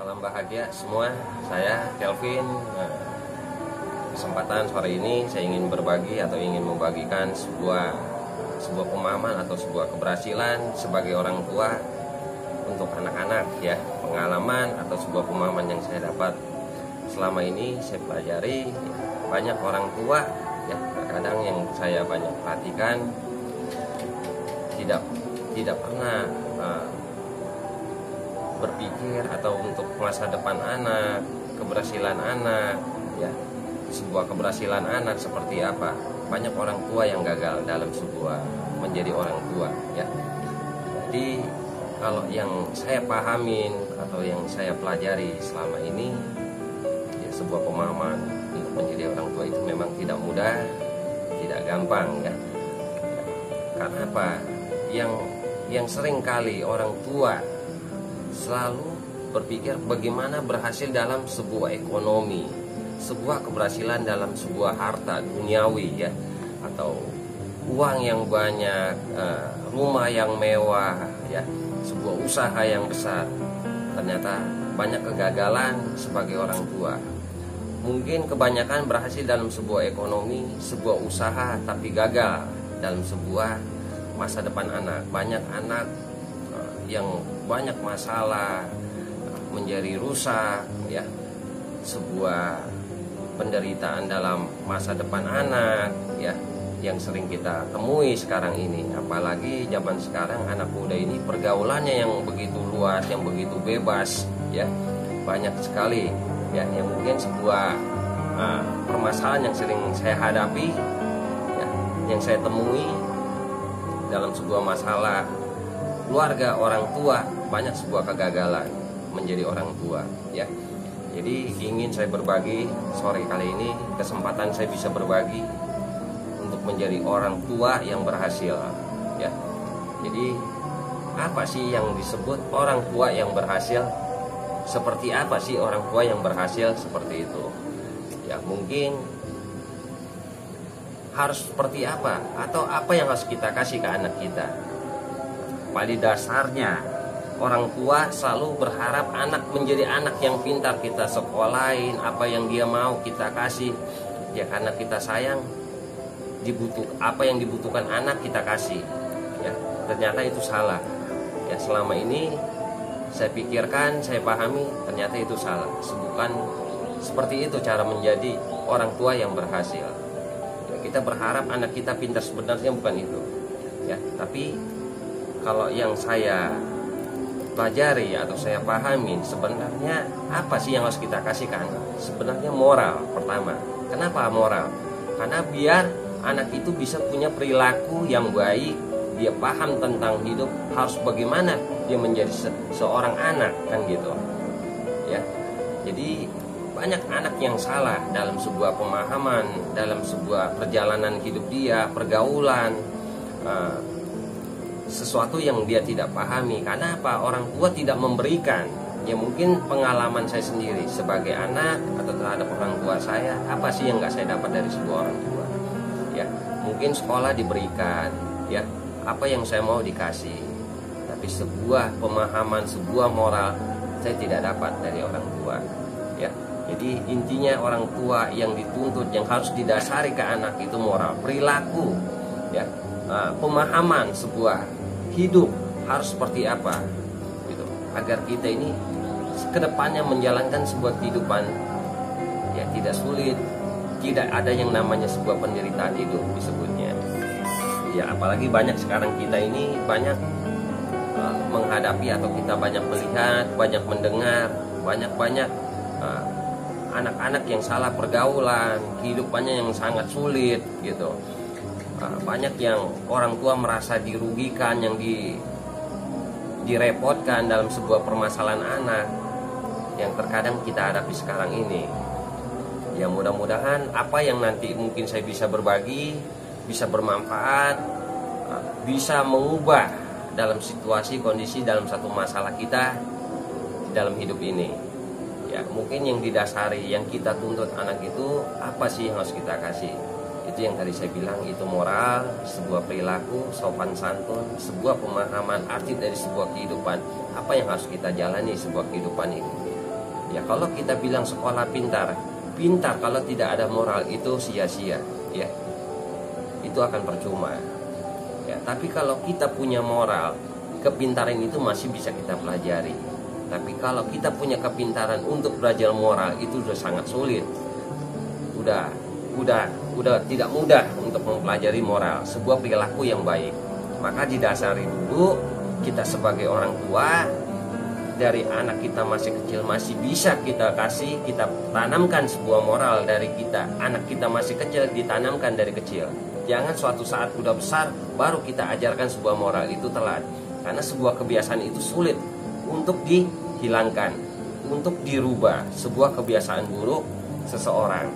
Salam bahagia semua, saya Kelvin. Kesempatan sore ini saya ingin berbagi atau ingin membagikan sebuah pemahaman atau sebuah keberhasilan sebagai orang tua untuk anak-anak ya, pengalaman atau sebuah pemahaman yang saya dapat selama ini saya pelajari. Banyak orang tua ya, kadang yang saya banyak perhatikan tidak pernah berpikir atau untuk masa depan anak, keberhasilan anak ya, sebuah keberhasilan anak seperti apa. Banyak orang tua yang gagal dalam sebuah menjadi orang tua ya. Jadi kalau yang saya pahamin atau yang saya pelajari selama ini ya, sebuah pemahaman untuk menjadi orang tua itu memang tidak mudah, tidak gampang ya. Karena apa? Yang sering kali orang tua selalu berpikir bagaimana berhasil dalam sebuah ekonomi, sebuah keberhasilan dalam sebuah harta duniawi ya, atau uang yang banyak, rumah yang mewah ya, sebuah usaha yang besar. Ternyata banyak kegagalan sebagai orang tua. Mungkin kebanyakan berhasil dalam sebuah ekonomi, sebuah usaha, tapi gagal dalam sebuah masa depan anak. Banyak anak yang banyak masalah, menjadi rusak ya, sebuah penderitaan dalam masa depan anak ya, yang sering kita temui sekarang ini. Apalagi zaman sekarang anak muda ini pergaulannya yang begitu luas, yang begitu bebas ya, banyak sekali ya, yang mungkin sebuah permasalahan yang sering saya hadapi ya, yang saya temui dalam sebuah masalah keluarga orang tua, banyak sebuah kegagalan menjadi orang tua ya. Jadi ingin saya berbagi sore kali ini, kesempatan saya bisa berbagi untuk menjadi orang tua yang berhasil ya. Jadi apa sih yang disebut orang tua yang berhasil? Seperti apa sih orang tua yang berhasil seperti itu? Ya mungkin harus seperti apa, atau apa yang harus kita kasih ke anak kita? Pada dasarnya orang tua selalu berharap anak menjadi anak yang pintar. Kita sekolahin, apa yang dia mau kita kasih ya, karena kita sayang. Apa yang dibutuhkan anak kita kasih ya. Ternyata itu salah ya. Selama ini saya pikirkan, saya pahami, ternyata itu salah. Bukan seperti itu cara menjadi orang tua yang berhasil ya. Kita berharap anak kita pintar, sebenarnya bukan itu ya. Tapi kalau yang saya pelajari atau saya pahami, sebenarnya apa sih yang harus kita kasih ke anak? Sebenarnya moral pertama. Kenapa moral? Karena biar anak itu bisa punya perilaku yang baik, dia paham tentang hidup, harus bagaimana dia menjadi seorang anak, kan gitu ya. Jadi banyak anak yang salah dalam sebuah pemahaman, dalam sebuah perjalanan hidup dia, pergaulan, sesuatu yang dia tidak pahami. Karena apa? Orang tua tidak memberikan. Ya mungkin pengalaman saya sendiri sebagai anak atau terhadap orang tua saya, apa sih yang nggak saya dapat dari sebuah orang tua ya. Mungkin sekolah diberikan ya, apa yang saya mau dikasih, tapi sebuah pemahaman, sebuah moral saya tidak dapat dari orang tua ya. Jadi intinya orang tua yang dituntut, yang harus didasari ke anak itu moral, perilaku ya, pemahaman sebuah hidup harus seperti apa gitu, agar kita ini kedepannya menjalankan sebuah kehidupan ya tidak sulit, tidak ada yang namanya sebuah penderitaan hidup disebutnya ya. Apalagi banyak sekarang kita ini banyak menghadapi atau kita banyak melihat, banyak mendengar, banyak anak-anak yang salah pergaulan, kehidupannya yang sangat sulit gitu. Banyak yang orang tua merasa dirugikan, yang direpotkan dalam sebuah permasalahan anak yang terkadang kita hadapi sekarang ini ya. Mudah-mudahan apa yang nanti mungkin saya bisa berbagi bisa bermanfaat, bisa mengubah dalam situasi kondisi dalam satu masalah kita dalam hidup ini ya. Mungkin yang didasari, yang kita tuntut anak itu apa sih yang harus kita kasih? Itu yang tadi saya bilang, itu moral, sebuah perilaku, sopan santun, sebuah pemahaman arti dari sebuah kehidupan. Apa yang harus kita jalani sebuah kehidupan ini Ya, kalau kita bilang sekolah pintar, pintar kalau tidak ada moral itu sia-sia, ya. Itu akan percuma. Ya, tapi kalau kita punya moral, kepintaran itu masih bisa kita pelajari. Tapi kalau kita punya kepintaran untuk belajar moral itu sudah sangat sulit. Udah tidak mudah untuk mempelajari moral, sebuah perilaku yang baik. Maka didasari dulu kita sebagai orang tua, dari anak kita masih kecil masih bisa kita kasih, kita tanamkan sebuah moral dari kita. Anak kita masih kecil ditanamkan dari kecil. Jangan suatu saat udah besar baru kita ajarkan sebuah moral, itu telat. Karena sebuah kebiasaan itu sulit untuk dihilangkan, untuk dirubah sebuah kebiasaan buruk seseorang.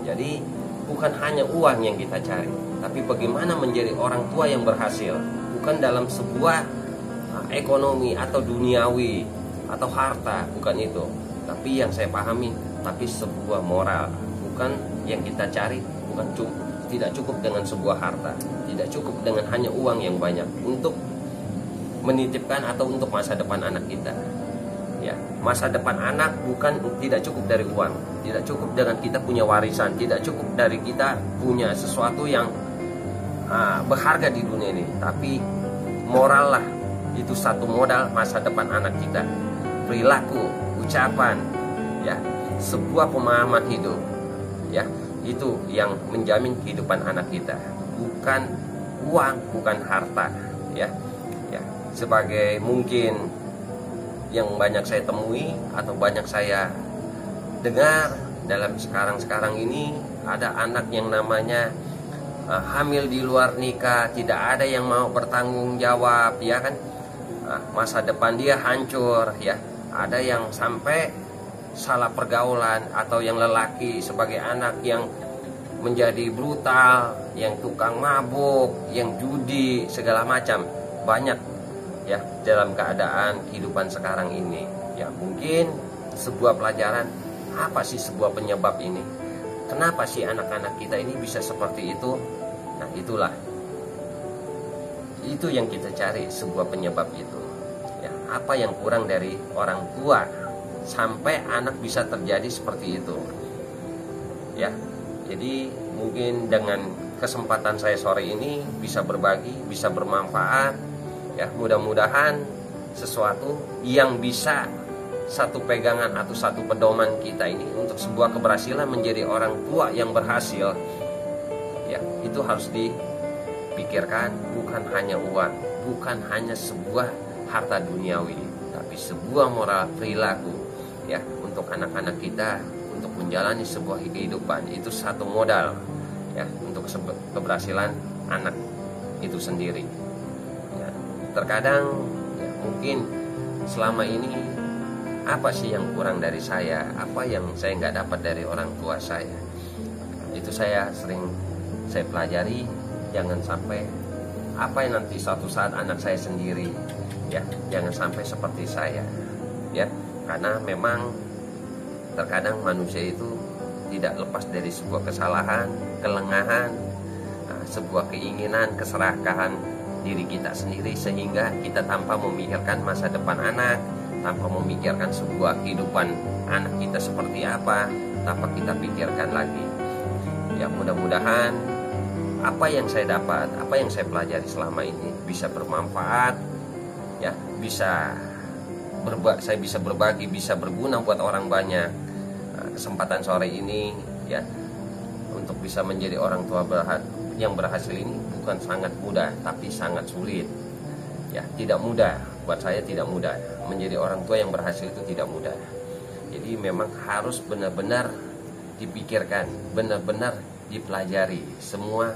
Jadi bukan hanya uang yang kita cari, tapi bagaimana menjadi orang tua yang berhasil. Bukan dalam sebuah ekonomi atau duniawi atau harta, bukan itu. Tapi yang saya pahami, tapi sebuah moral. Bukan yang kita cari, tidak cukup dengan sebuah harta, tidak cukup dengan hanya uang yang banyak untuk menitipkan atau untuk masa depan anak kita. Ya, masa depan anak tidak cukup dari uang, tidak cukup dengan kita punya warisan, tidak cukup dari kita punya sesuatu yang berharga di dunia ini, tapi moral lah, itu satu modal masa depan anak kita. Perilaku, ucapan, ya, sebuah pemahaman hidup, ya, itu yang menjamin kehidupan anak kita, bukan uang, bukan harta, ya. Ya, sebagai mungkin yang banyak saya temui atau banyak saya dengar dalam sekarang ini, ada anak yang namanya hamil di luar nikah, tidak ada yang mau bertanggung jawab, ya kan. Masa depan dia hancur, ya. Ada yang sampai salah pergaulan, atau yang lelaki sebagai anak yang menjadi brutal, yang tukang mabuk, yang judi, segala macam. Banyak, ya, dalam keadaan kehidupan sekarang ini. Ya, mungkin sebuah pelajaran, apa sih sebuah penyebab ini? Kenapa sih anak-anak kita ini bisa seperti itu? Nah, itulah. Itu yang kita cari, sebuah penyebab itu. Ya, apa yang kurang dari orang tua sampai anak bisa terjadi seperti itu? Ya, jadi mungkin dengan kesempatan saya sore ini bisa berbagi, bisa bermanfaat. Ya, mudah-mudahan sesuatu yang bisa satu pegangan atau satu pedoman kita ini untuk sebuah keberhasilan menjadi orang tua yang berhasil. Ya, itu harus dipikirkan, bukan hanya uang, bukan hanya sebuah harta duniawi, tapi sebuah moral perilaku, ya, untuk anak-anak kita, untuk menjalani sebuah kehidupan. Itu satu modal, ya, untuk keberhasilan anak itu sendiri. Terkadang, ya, mungkin selama ini apa sih yang kurang dari saya, apa yang saya nggak dapat dari orang tua saya. Itu saya pelajari. Jangan sampai apa yang nanti suatu saat anak saya sendiri, ya, jangan sampai seperti saya, ya. Karena memang terkadang manusia itu tidak lepas dari sebuah kesalahan, kelengahan, sebuah keinginan, keserakahan diri kita sendiri, sehingga kita tanpa memikirkan masa depan anak, tanpa memikirkan sebuah kehidupan anak kita seperti apa, tanpa kita pikirkan lagi. Ya, mudah-mudahan apa yang saya dapat, apa yang saya pelajari selama ini bisa bermanfaat, ya, saya bisa berbagi, bisa berguna buat orang banyak. Kesempatan sore ini, ya, untuk bisa menjadi orang tua yang berhasil ini bukan sangat mudah, tapi sangat sulit. Ya, tidak mudah. Buat saya tidak mudah. Menjadi orang tua yang berhasil itu tidak mudah. Jadi memang harus benar-benar dipikirkan, benar-benar dipelajari semua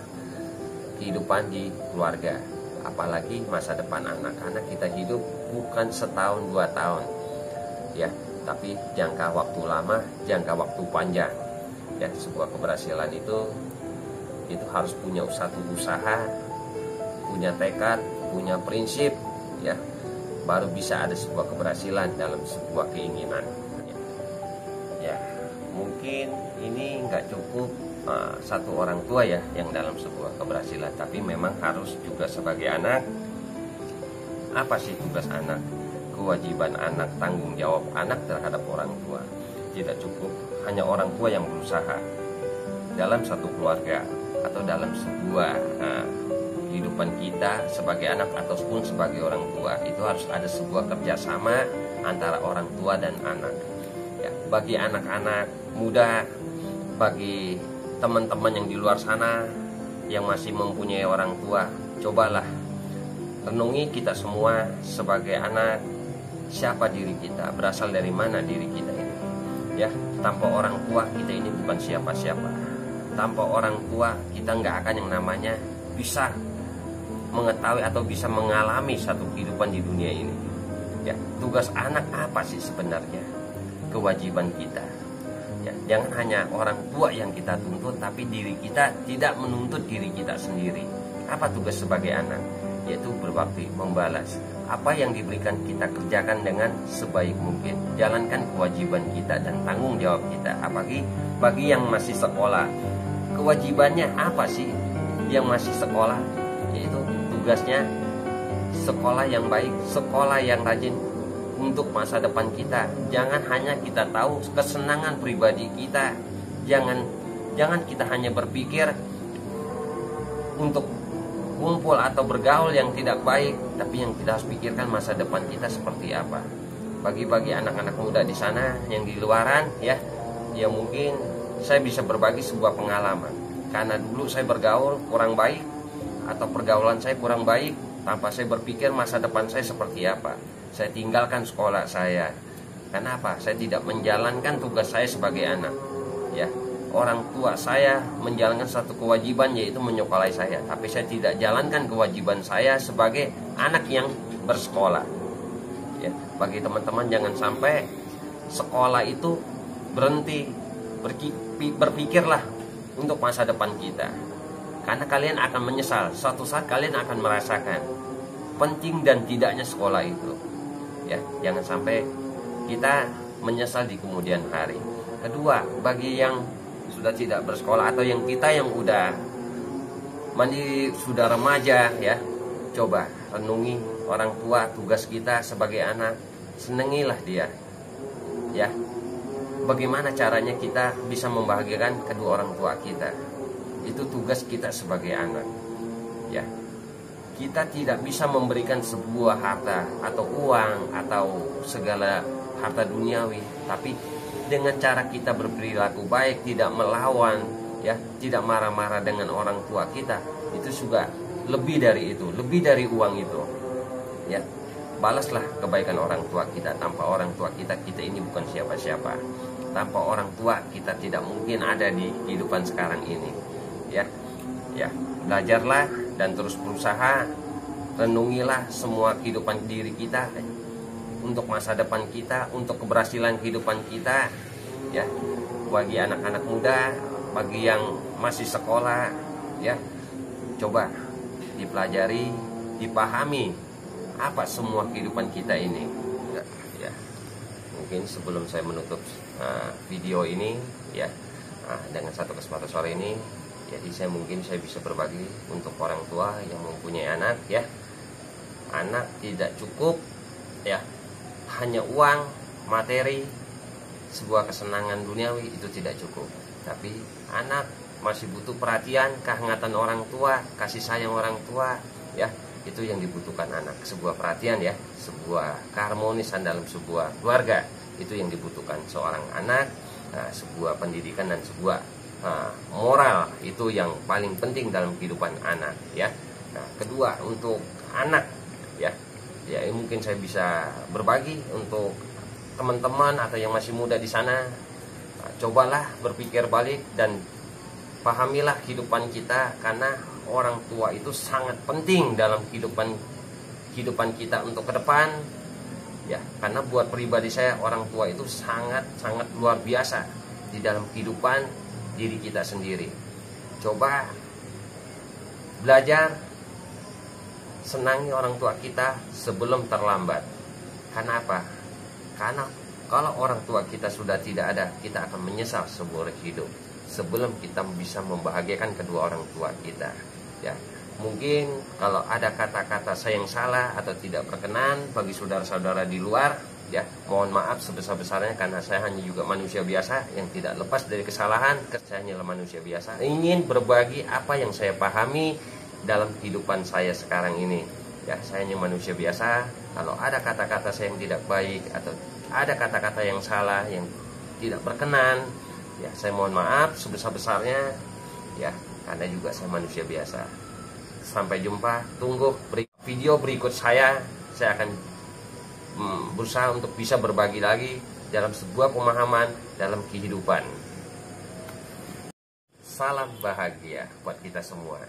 kehidupan di keluarga. Apalagi masa depan anak-anak kita hidup bukan setahun 2 tahun, ya, tapi jangka waktu lama, jangka waktu panjang. Ya, sebuah keberhasilan itu harus punya satu usaha, punya tekad, punya prinsip, ya, baru bisa ada sebuah keberhasilan dalam sebuah keinginan. Ya, mungkin ini nggak cukup satu orang tua, ya, yang dalam sebuah keberhasilan, tapi memang harus juga sebagai anak. Apa sih tugas anak? kewajiban anak, tanggung jawab anak terhadap orang tua. Tidak cukup hanya orang tua yang berusaha dalam satu keluarga atau dalam sebuah kehidupan kita sebagai anak ataupun sebagai orang tua. Itu harus ada sebuah kerjasama antara orang tua dan anak. Ya, bagi anak-anak muda, bagi teman-teman yang di luar sana yang masih mempunyai orang tua, cobalah renungi kita semua sebagai anak, siapa diri kita, berasal dari mana diri kita ini. Ya, tanpa orang tua kita ini bukan siapa-siapa. Tanpa orang tua kita nggak akan yang namanya bisa mengetahui atau bisa mengalami satu kehidupan di dunia ini. Ya, tugas anak apa sih sebenarnya? Kewajiban kita. Ya, jangan hanya orang tua yang kita tuntut, tapi diri kita tidak menuntut diri kita sendiri. Apa tugas sebagai anak? Yaitu berbakti, membalas apa yang diberikan, kita kerjakan dengan sebaik mungkin, jalankan kewajiban kita dan tanggung jawab kita. Apalagi bagi yang masih sekolah, kewajibannya apa sih yang masih sekolah? Yaitu tugasnya sekolah yang baik, sekolah yang rajin untuk masa depan kita. Jangan hanya kita tahu kesenangan pribadi kita, jangan kita hanya berpikir untuk kumpul atau bergaul yang tidak baik, tapi yang kita harus pikirkan masa depan kita seperti apa. Bagi anak-anak muda di sana yang di luaran, ya mungkin saya bisa berbagi sebuah pengalaman. Karena dulu saya bergaul kurang baik atau pergaulan saya kurang baik, tanpa saya berpikir masa depan saya seperti apa. Saya tinggalkan sekolah saya. Kenapa? Saya tidak menjalankan tugas saya sebagai anak. Ya, orang tua saya menjalankan satu kewajiban, yaitu menyekolai saya, tapi saya tidak jalankan kewajiban saya sebagai anak yang bersekolah. Ya, bagi teman-teman jangan sampai sekolah itu berhenti. Berpikirlah untuk masa depan kita, karena kalian akan menyesal. Suatu saat kalian akan merasakan penting dan tidaknya sekolah itu. Ya, jangan sampai kita menyesal di kemudian hari. Kedua, bagi yang sudah tidak bersekolah atau yang kita yang sudah remaja, ya, coba renungi orang tua, tugas kita sebagai anak, senengilah dia. Ya, bagaimana caranya kita bisa membahagiakan kedua orang tua kita? Itu tugas kita sebagai anak. Ya, kita tidak bisa memberikan sebuah harta atau uang atau segala harta duniawi, tapi dengan cara kita berperilaku baik, tidak melawan, ya, tidak marah-marah dengan orang tua kita, itu juga lebih dari itu, lebih dari uang itu. Ya, balaslah kebaikan orang tua kita. Tanpa orang tua kita ini bukan siapa-siapa. Tanpa orang tua kita tidak mungkin ada di kehidupan sekarang ini. Ya, belajarlah dan terus berusaha. Renungilah semua kehidupan diri kita untuk masa depan kita, untuk keberhasilan kehidupan kita. Ya, bagi anak-anak muda, bagi yang masih sekolah, ya, coba dipelajari, dipahami apa semua kehidupan kita ini. Ya, mungkin sebelum saya menutup video ini, ya, dengan satu kesempatan sore ini, jadi saya bisa berbagi untuk orang tua yang mempunyai anak, ya. Anak tidak cukup, ya, hanya uang, materi, sebuah kesenangan duniawi, itu tidak cukup. Tapi anak masih butuh perhatian, kehangatan orang tua, kasih sayang orang tua, ya. Itu yang dibutuhkan anak, sebuah perhatian, ya, sebuah keharmonisan dalam sebuah keluarga. Itu yang dibutuhkan seorang anak. Sebuah pendidikan dan sebuah moral, itu yang paling penting dalam kehidupan anak, ya. Nah, kedua, untuk anak, ya, mungkin saya bisa berbagi untuk teman-teman atau yang masih muda di sana. Cobalah berpikir balik dan pahamilah kehidupan kita, karena orang tua itu sangat penting dalam kehidupan kita untuk ke depan. Ya, karena buat pribadi saya, orang tua itu sangat luar biasa di dalam kehidupan diri kita sendiri. Coba belajar senangi orang tua kita sebelum terlambat. Karena apa? Karena kalau orang tua kita sudah tidak ada, kita akan menyesal seumur hidup sebelum kita bisa membahagiakan kedua orang tua kita. Ya, Mungkin kalau ada kata-kata saya yang salah atau tidak berkenan bagi saudara-saudara di luar, ya mohon maaf sebesar-besarnya, karena saya hanya juga manusia biasa yang tidak lepas dari kesalahan. Saya hanyalah manusia biasa, ingin berbagi apa yang saya pahami dalam kehidupan saya sekarang ini. Ya, saya hanya manusia biasa. Kalau ada kata-kata saya yang tidak baik atau ada kata-kata yang salah yang tidak berkenan, ya saya mohon maaf sebesar-besarnya, ya karena juga saya manusia biasa. Sampai jumpa, tunggu video berikut saya akan berusaha untuk bisa berbagi lagi dalam sebuah pemahaman dalam kehidupan. Salam bahagia buat kita semua.